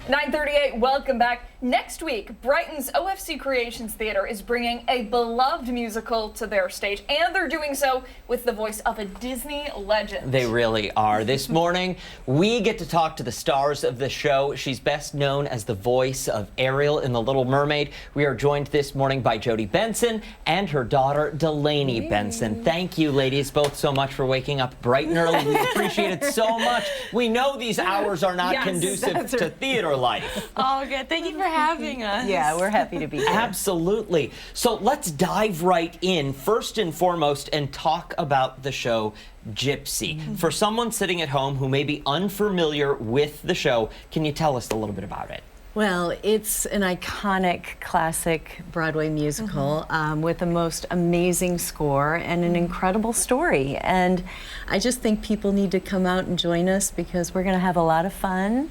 9:38, welcome back. Next week, Brighton's OFC Creations Theater is bringing a beloved musical to their stage, and they're doing so with the voice of a Disney legend. They really are. This morning, we get to talk to the stars of the show. She's best known as the voice of Ariel in The Little Mermaid. We are joined this morning by Jodi Benson and her daughter, Delaney Benson. Thank you, ladies, both so much for waking up bright and early. We appreciate it so much. We know these hours are not conducive to theater life. Oh, good. Thank you for having us. Yeah, we're happy to be here. Absolutely. So let's dive right in, first and foremost, and talk about the show Gypsy. For someone sitting at home who may be unfamiliar with the show, can you tell us a little bit about it? Well, it's an iconic classic Broadway musical with the most amazing score and an incredible story. And I just think people need to come out and join us because we're going to have a lot of fun.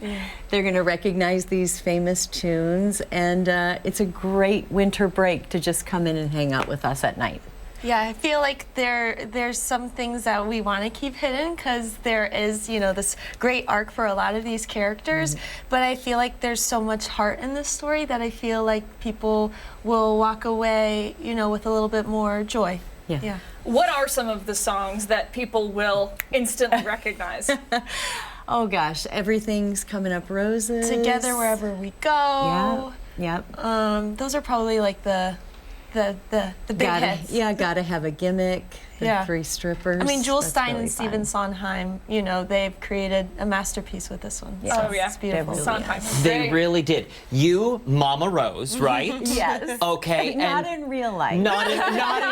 They're going to recognize these famous tunes, and it's a great winter break to just come in and hang out with us at night. Yeah, I feel like there's some things that we want to keep hidden because there is, you know, this great arc for a lot of these characters, but I feel like there's so much heart in this story that I feel like people will walk away, you know, with a little bit more joy. Yeah. What are some of the songs that people will instantly recognize? Oh gosh, Everything's Coming Up Roses. Together Wherever We Go. Yep. Those are probably like the big hits. Yeah, Gotta Have a Gimmick. The Three Strippers. I mean, Jules That's Stein really and Stephen Sondheim, you know, they've created a masterpiece with this one. Yeah. So it's beautiful. Sondheim. They really did. You, Mama Rose, right? Yes. Okay. Not and in real life. Not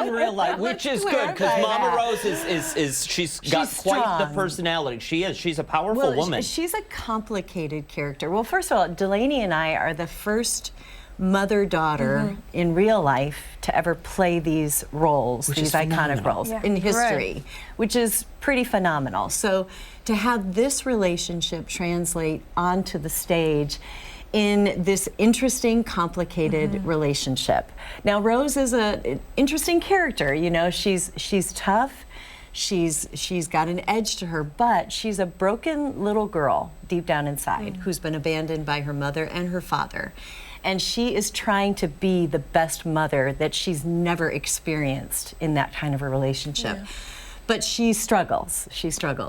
in real life, which is good because Mama Rose she's got quite the personality. She's a powerful woman. She's a complicated character. Well, first of all, Delaney and I are the first mother-daughter in real life to ever play these roles, these iconic roles in history, which is pretty phenomenal. So to have this relationship translate onto the stage in this interesting, complicated relationship. Now, Rose is an interesting character. You know, she's tough. She's got an edge to her, but she's a broken little girl deep down inside who's been abandoned by her mother and her father. And she is trying to be the best mother that she's never experienced in that kind of a relationship. But she struggles.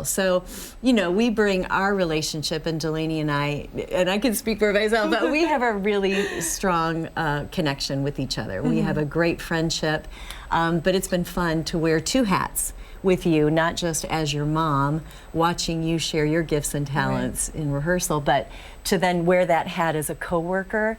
So, you know, we bring our relationship, and Delaney and I can speak for myself, but we have a really strong connection with each other. We have a great friendship, but it's been fun to wear two hats with you, not just as your mom, watching you share your gifts and talents in rehearsal, but to then wear that hat as a coworker.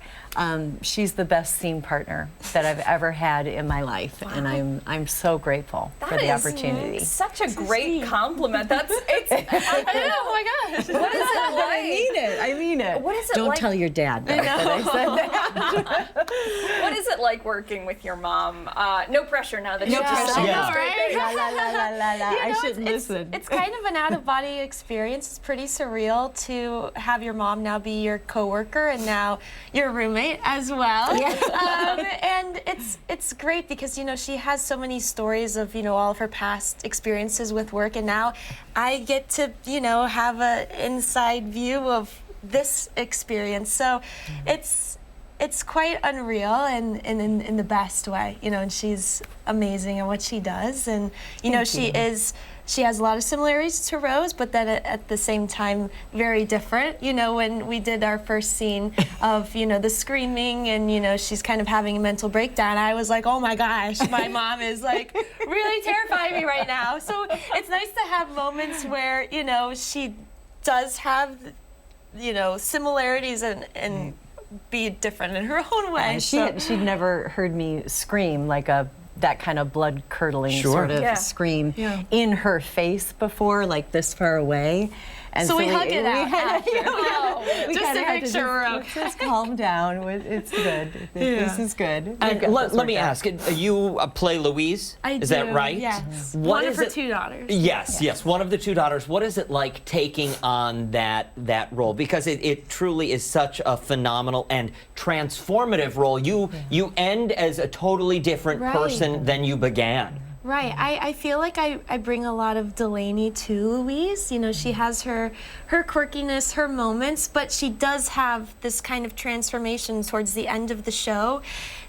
She's the best scene partner that I've ever had in my life, and I'm so grateful for the opportunity. Such a great compliment. I know, oh my gosh. What is it like? I mean it. What is it Don't like? tell your dad that I said that. What is it like working with your mom? No pressure now that No she's pressure. just Yeah. right? La, la, la, la, la, la. I know, shouldn't listen. It's kind of an out-of-body experience. It's pretty surreal to have your mom now be your coworker and now your roommate as well. And it's great because, you know, she has so many stories of, you know, all of her past experiences with work, and now I get to, you know, have an inside view of this experience. So it's quite unreal and in the best way, you know, and she's amazing at what she does, and you know, she has a lot of similarities to Rose, but then at the same time very different. You know, when we did our first scene of, you know, the screaming and, you know, she's kind of having a mental breakdown, I was like, oh my gosh, my mom is like really terrifying me right now. So it's nice to have moments where, you know, she does have, you know, similarities and be different in her own way. She'd never heard me scream like that kind of blood-curdling sort of scream in her face before, like this far away. And so we hug it out after. We just to make sure we're okay. Just calm down. It's good. This is good. Let me ask, you play Louise? I do. Is that right? Yes. What one is of her two daughters. Yes, one of the two daughters. What is it like taking on that role? Because it truly is such a phenomenal and transformative role. You end as a totally different person than you began. Right. I feel like I bring a lot of Delaney to Louise. You know, she has her quirkiness, her moments, but she does have this kind of transformation towards the end of the show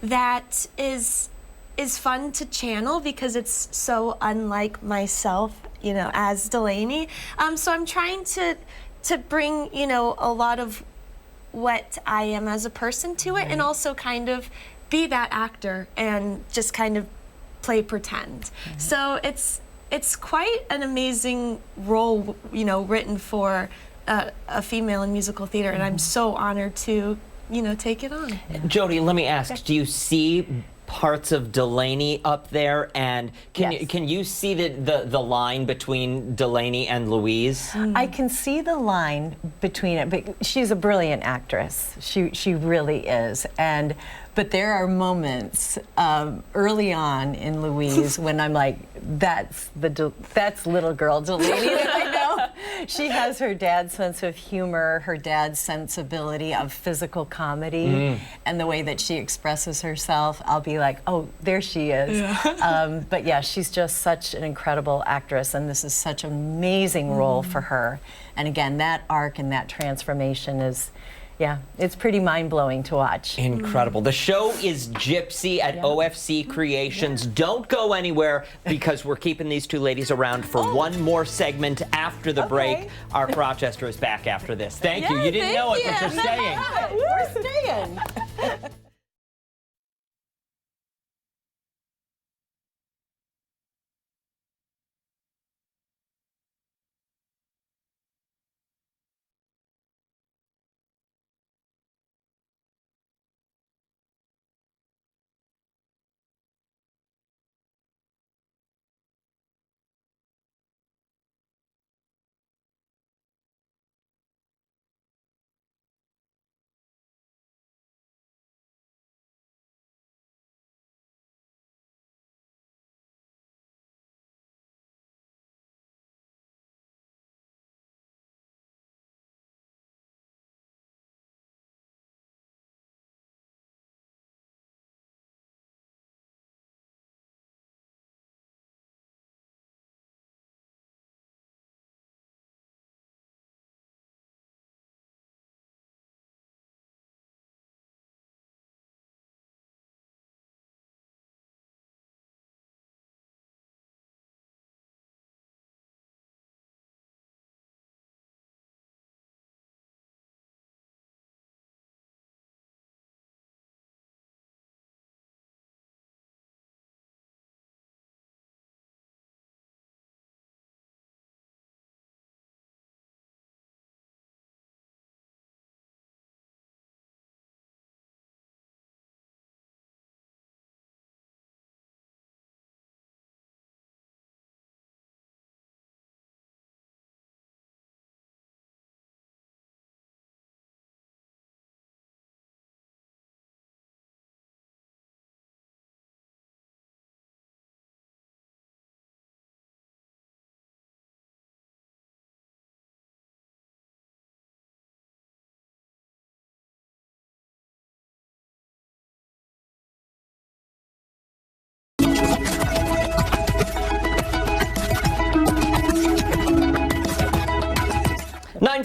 that is fun to channel because it's so unlike myself, you know, as Delaney. So I'm trying to bring, you know, a lot of what I am as a person to it, and also kind of be that actor and just kind of play pretend. So it's quite an amazing role, you know, written for a female in musical theater, and I'm so honored to, you know, take it on. Jodi, let me ask, do you see parts of Delaney up there, and can you see the line between Delaney and Louise? I can see the line between it, but she's a brilliant actress. She really is. But there are moments early on in Louise when I'm like, that's little girl Delaney that I know. She has her dad's sense of humor, her dad's sensibility of physical comedy, and the way that she expresses herself. I'll be like, oh, there she is. Yeah. But yeah, she's just such an incredible actress, and this is such an amazing role for her. And again, that arc and that transformation is, yeah, it's pretty mind-blowing to watch. Incredible. The show is Gypsy at OFC Creations. Don't go anywhere because we're keeping these two ladies around for one more segment after the break. Our Rochester is back after this. Thank you. You didn't know it, but you're staying. We're staying.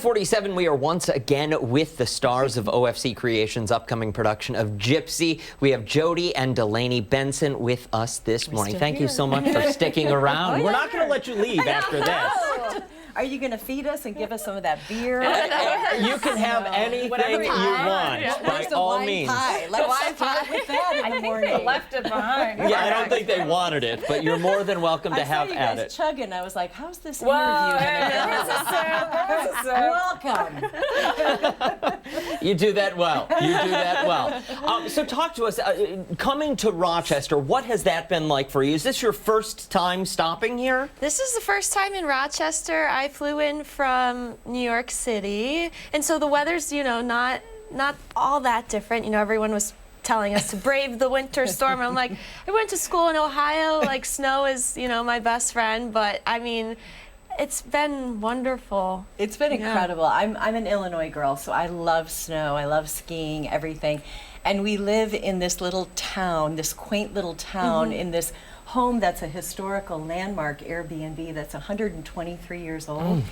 .47, we are once again with the stars of OFC Creations' upcoming production of Gypsy. We have Jodi and Delaney Benson with us this morning. Thank you so much for sticking around. We're not going to let you leave after this. Are you going to feed us and give us some of that beer? You can have anything you want, by all means. Let's start with that in the morning. They left it behind. Yeah, I don't think they wanted it, but you're more than welcome to have at it. Chugging. I was like, how's this Wow, interview? Welcome. You do that well. You do that well. So talk to us. Coming to Rochester, what has that been like for you? Is this your first time stopping here? This is the first time in Rochester. I flew in from New York City, and so the weather's, you know, not all that different. You know, everyone was telling us to brave the winter storm. I'm like, I went to school in Ohio. Like, snow is, you know, my best friend. But I mean, it's been wonderful. It's been incredible. I'm an Illinois girl, so I love snow. I love skiing, everything. And we live in this little town, this quaint little town, in this home that's a historical landmark Airbnb that's 123 years old.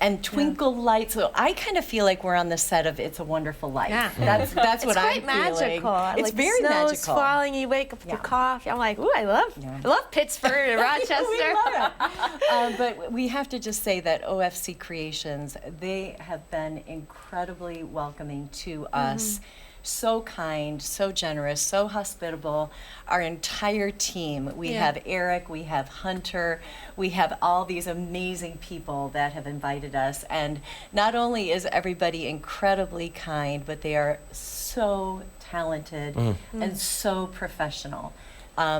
And twinkle lights. So I kind of feel like we're on the set of It's a Wonderful Life. Yeah. That's what I'm quite magical. feeling. It's like very the snow's magical. falling, you wake up with your coffee. I'm like, ooh, I love Pittsburgh and Rochester. We love it. But we have to just say that OFC Creations, they have been incredibly welcoming to us. So kind, so generous, so hospitable. Our entire team. We have Eric, we have Hunter, we have all these amazing people that have invited us. And not only is everybody incredibly kind, but they are so talented and so professional.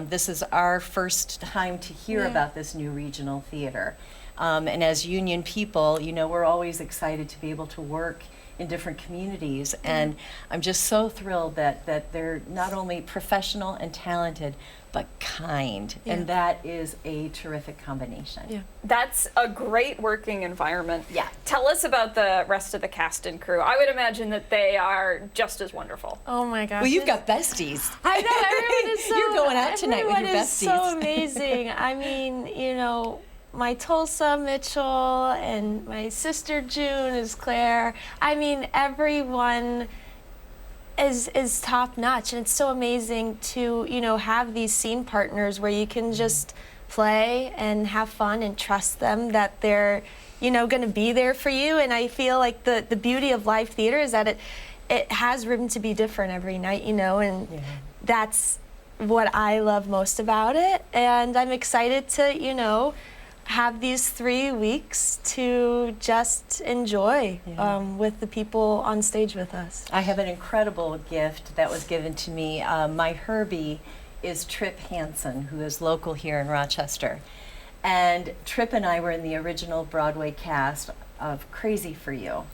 This is our first time to hear about this new regional theater. And as union people, you know, we're always excited to be able to work in different communities, and I'm just so thrilled that they're not only professional and talented, but kind, and that is a terrific combination. Yeah. That's a great working environment. Yeah. Tell us about the rest of the cast and crew. I would imagine that they are just as wonderful. Oh my gosh. Well, you've got besties. I know, everyone is so You're going out tonight with your everyone is besties. so amazing. I mean, you know, my Tulsa, Mitchell, and my sister June is Claire. I mean, everyone is top notch, and it's so amazing to, you know, have these scene partners where you can just play and have fun and trust them that they're, you know, going to be there for you. And I feel like the beauty of live theater is that it has room to be different every night, you know, and that's what I love most about it. And I'm excited to, you know, have these 3 weeks to just enjoy with the people on stage with us. I have an incredible gift that was given to me. My Herbie is Trip Hansen, who is local here in Rochester. And Trip and I were in the original Broadway cast of Crazy for You.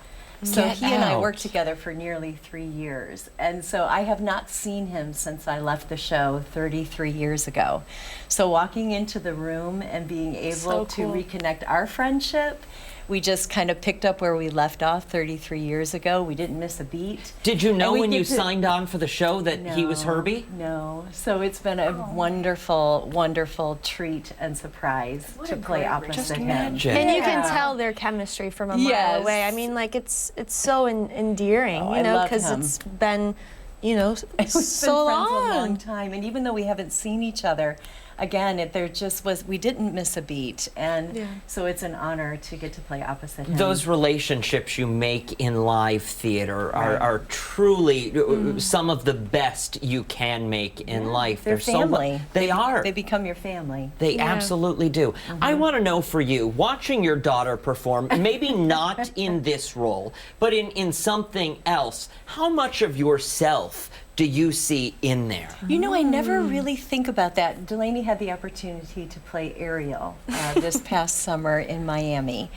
So Get he and I out. worked together for nearly 3 years. And so I have not seen him since I left the show 33 years ago. So walking into the room and being able So to cool. reconnect our friendship, we just kind of picked up where we left off 33 years ago. We didn't miss a beat. Did you know And we when get you to- signed on for the show that he was Herbie? No. So it's been a wonderful, wonderful treat and surprise to play opposite Just him. imagine. And you can Yeah. tell their chemistry from a mile Yes. away. I mean, like it's so endearing, Oh, you I know, love because him. it's been, you know, We've so been friends a long long. time, and even though we haven't seen each other, again, there just was, we didn't miss a beat, and so it's an honor to get to play opposite him. Those relationships you make in live theater are truly some of the best you can make in life. They're family. They are. They become your family. They absolutely do. I want to know for you, watching your daughter perform, maybe not in this role, but in something else, how much of yourself do you see in there? You know, I never really think about that. Delaney had the opportunity to play Ariel this past summer in Miami.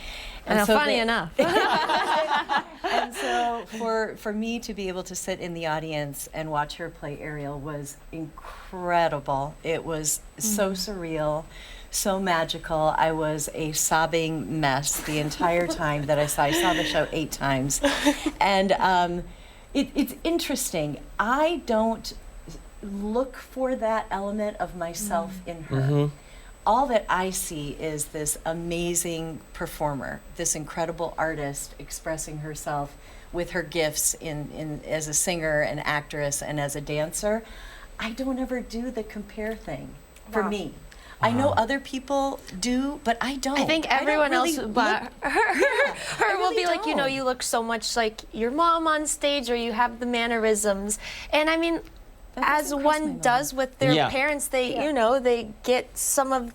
And so funny the- enough. And so for me to be able to sit in the audience and watch her play Ariel was incredible. It was so surreal, so magical. I was a sobbing mess the entire time that I saw. I saw the show 8 times. And it's interesting. I don't look for that element of myself in her. All that I see is this amazing performer, this incredible artist expressing herself with her gifts in as a singer, an actress, and as a dancer. I don't ever do the compare thing for me. I know other people do, but I don't. I think don't everyone really else, but her will really be like, you know, don't. you look so much like your mom on stage, or you have the mannerisms. And I mean, as doesn't cross my one mind. does with their Yeah. parents, they, you know, they get some of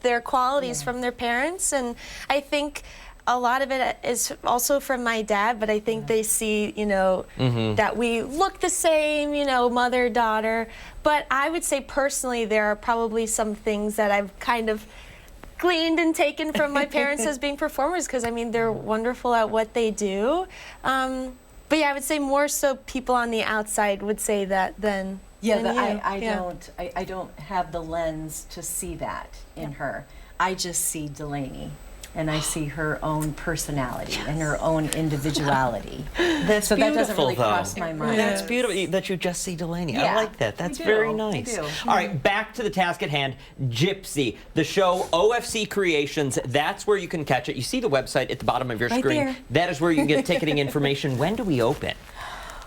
their qualities from their parents. And I think a lot of it is also from my dad, but I think they see, you know, that we look the same, you know, mother, daughter. But I would say personally, there are probably some things that I've kind of gleaned and taken from my parents as being performers, because I mean, they're wonderful at what they do. But yeah, I would say more so people on the outside would say that than Yeah, than but you. I don't have the lens to see that in her. I just see Delaney. and I see her own personality and her own individuality. That's So that doesn't beautiful, really though. cross my mind. That's beautiful that you just see Delaney. I Yeah, like that. That's we very do, we nice. do. All right, back to the task at hand. Gypsy, the show OFC Creations. That's where you can catch it. You see the website at the bottom of your Right screen. there. That is where you can get ticketing information. When do we open?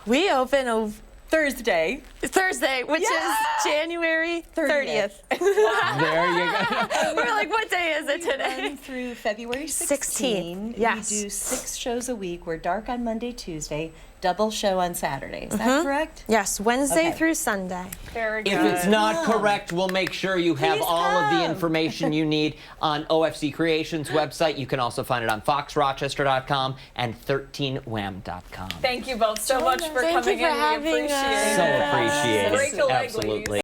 We open Thursday. Thursday, which is January 30th. There you go. We're like, what day is it today? Run through February 16th, 16th. yes. We do 6 shows a week. We're dark on Monday, Tuesday, double show on Saturday. Is that correct? Yes, Wednesday Okay. through Sunday. Very good. If it's not correct, we'll make sure you have Please all of the come. information you need on OFC Creations website. You can also find it on foxrochester.com and 13wham.com. Thank you both so much for Thank you coming for in. We having appreciate us. it. So appreciate it. Break a leg, Absolutely. ladies.